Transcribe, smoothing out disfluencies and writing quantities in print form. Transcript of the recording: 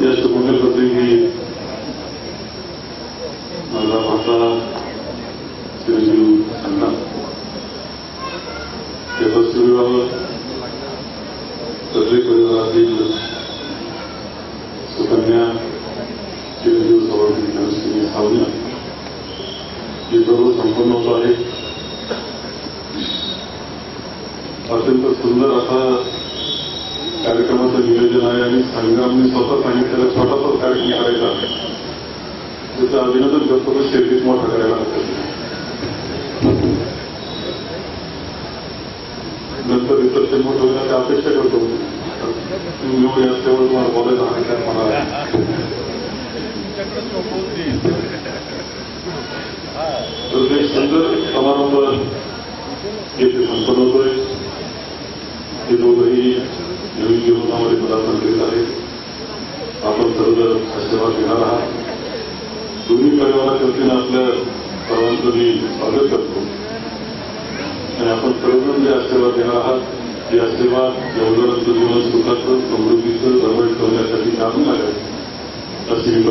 ज्येष्ठ पुण्यप्रसंगी माझा भाचा चिरंजीव अण्णा या वस्तुविवाहावर सगळे परिवारातील सुकन्या चिरंजीव सभापती धनश्री सावनी हे सर्व संपन्न होत आहे. अत्यंत सुंदर असा कार्यक्रमाचं नियोजन आहे आणि संग्रामने स्वतः सांगितलेला छोटासाच कार्यक्रम करायचा त्याचं अभिनंदन करतो तर शेतीत मोठा करायला हरकत नंतर रिसर्च मोठं होण्याची अपेक्षा करतो. तुम्ही असल्यावर तुम्हाला बोलायला हरकत मला तर एक सुंदर समारंभ येथे संपन्न होतोय. हे दोघंही नवीन जीवनामध्ये पदार्पण करीत आहेत. आपण सर्वजण आशीर्वाद घेणार आहात. दोन्ही परिवाराच्या वतीनं आपल्या सर्वांचं मी स्वागत करतो आणि आपण सर्वजण जे आशीर्वाद घेणार आहात ते आशीर्वाद एवढं जीवन सुखाचं समृद्धीचं जवळ ठेवण्यासाठी काढून आले अशी मी